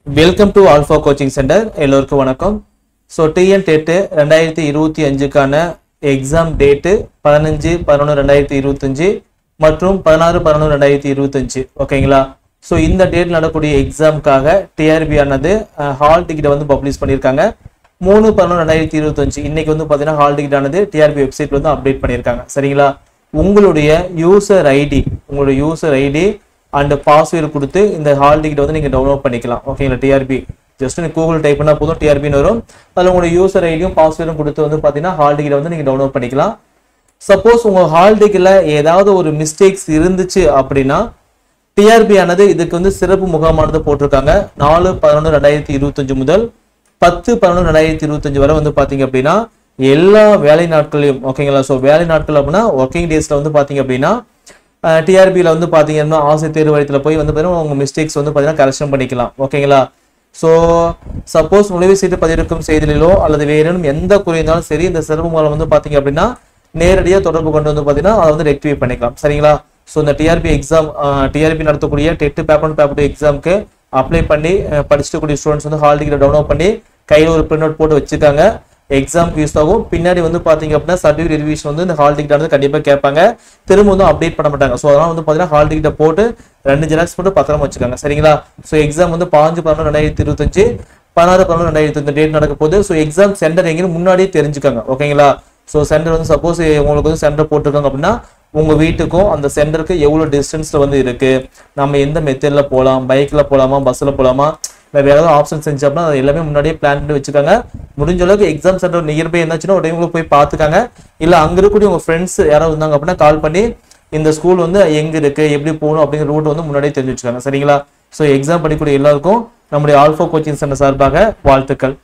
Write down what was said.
Welcome to Alpha Coaching Center. எல்லோருக்கும் வணக்கம். So TN TET 2025க்கான எக்ஸாம் டேட் 15/11/2025 மற்றும் 16/11/2025 ஓகேங்களா. ஸோ இந்த டேட் நடக்கக்கூடிய எக்ஸாமுக்காக டிஆர்பி ஆனது ஹால் டிக்கெட் வந்து பப்ளிஷ் பண்ணியிருக்காங்க. 3/11/2025 இன்னைக்கு வந்து பார்த்தீங்கன்னா ஹால் டிக்கெட் ஆனது டிஆர்பி வெப்சைட் வந்து அப்டேட் பண்ணியிருக்காங்க. சரிங்களா. உங்களுடைய யூசர் ஐடி அண்ட் பாஸ்வேர்டு கொடுத்து இந்த ஹால் டிக்கெட் வந்து நீங்கள் டவுன்லோட் பண்ணிக்கலாம். ஓகேங்களா. டிஆர்பி ஜஸ்ட் நீங்கள் கூகுள் டைப் பண்ணால் போதும் டிஆர்பின்னு வரும். அதில் உங்களோட யூசர் ஐடியும் பாஸ்வேர்டும் கொடுத்து வந்து பார்த்தீங்கன்னா ஹால் டிக்கெட் வந்து நீங்கள் டவுன்லோட் பண்ணிக்கலாம். சப்போஸ் உங்கள் ஹால் டிக்கெட்டில் ஏதாவது ஒரு மிஸ்டேக்ஸ் இருந்துச்சு அப்படின்னா டிஆர்பி ஆனது இதுக்கு வந்து சிறப்பு முகாமானது போட்டிருக்காங்க. 4/11/2025 முதல் 10/11/2025 வரை வந்து பார்த்தீங்க அப்படின்னா எல்லா வேலை நாட்களையும் ஓகேங்களா. ஸோ வேலை நாட்கள் அப்படின்னா ஒர்க்கிங் டேஸில் வந்து பார்த்தீங்க அப்படின்னா டிஆர்பியில் வந்து பார்த்தீங்கன்னா ஆசிரியர் தேர்வு வாரியத்தில் போய் வந்து பார்த்தீங்கன்னா உங்கள் மிஸ்டேக்ஸ் வந்து பார்த்தீங்கன்னா கரெக்ஷன் பண்ணிக்கலாம். ஓகேங்களா. ஸோ சப்போஸ் நுழைவு சீட்டு பதிவிறக்கும் செய்தியிலோ அல்லது வேறு எந்த குறை இருந்தாலும் சரி இந்த சிறப்பு மூலம் வந்து பார்த்தீங்க அப்படின்னா நேரடியாக தொடர்பு கொண்டு வந்து பார்த்தீங்கன்னா அதை வந்து ரெக்டிஃபை பண்ணிக்கலாம். சரிங்களா. ஸோ இந்த டிஆர்பி நடத்தக்கூடிய டெட் பேப்பர் 1 பேப்பர் 2 எக்ஸாமுக்கு அப்ளை பண்ணி படிச்சுக்கூடிய ஸ்டூடெண்ட்ஸ் வந்து ஹால் டிக்கெட் டவுன்லோட் பண்ணி கையில் ஒரு பிரிண்ட் அவுட் போட்டு வச்சுக்காங்க. எக்ஸாமுக்கு யூஸ் ஆகும். பின்னாடி வந்து பார்த்தீங்க அப்படின்னா சர்டிஃபிகேட் ரிவிஷன் வந்து இந்த ஹால் டிக்கெட் வந்து கண்டிப்பாக கேட்பாங்க. திரும்ப வந்து அப்டேட் பண்ண மாட்டாங்க. ஸோ அதெல்லாம் வந்து பார்த்தீங்கன்னா ஹால் டிக்கெட்டை போட்டு 2 ஜெராக்ஸ் போட்டு பத்திரமா வச்சுக்காங்க. சரிங்களா. ஸோ எக்ஸாம் வந்து 5/11/2025 16/11/2025 டேட் நடக்க போகுது. ஸோ எக்ஸாம் சென்டர் எங்கேன்னு முன்னாடியே தெரிஞ்சுக்காங்க. ஓகேங்களா. ஸோ சென்டர் வந்து சப்போஸ் உங்களுக்கு வந்து சென்டர் போட்டிருக்காங்க அப்படின்னா உங்கள் வீட்டுக்கும் அந்த சென்டருக்கு எவ்வளோ டிஸ்டன்ஸில் வந்து இருக்குது, நம்ம எந்த மெத்தடில் போகலாம், பைக்கில் போகலாமா பஸ்ஸில் போகலாமா வேறு ஏதாவது ஆப்ஷன் செஞ்சு அப்படின்னா அது எல்லாமே முன்னாடியே பிளான் பண்ணி வச்சுக்காங்க. முடிஞ்ச அளவுக்கு எக்ஸாம் சென்டர் நியர்பை இருந்தாச்சுன்னா ஒரு டைம் போய் பார்த்துக்காங்க. இல்லை அங்கே இருக்கக்கூடிய உங்கள் ஃப்ரெண்ட்ஸ் யாராவது இருந்தாங்க அப்படின்னா கால் பண்ணி இந்த ஸ்கூல் வந்து எங்கே இருக்குது எப்படி போகணும் அப்படிங்கிற ரூட் வந்து முன்னாடியே தெரிஞ்சு வச்சுக்காங்க. சரிங்களா. ஸோ எக்ஸாம் படிக்கக்கூடிய எல்லாருக்கும் நம்முடைய ஆல்ஃபா கோச்சிங் சென்டர் சார்பாக வாழ்த்துக்கள்.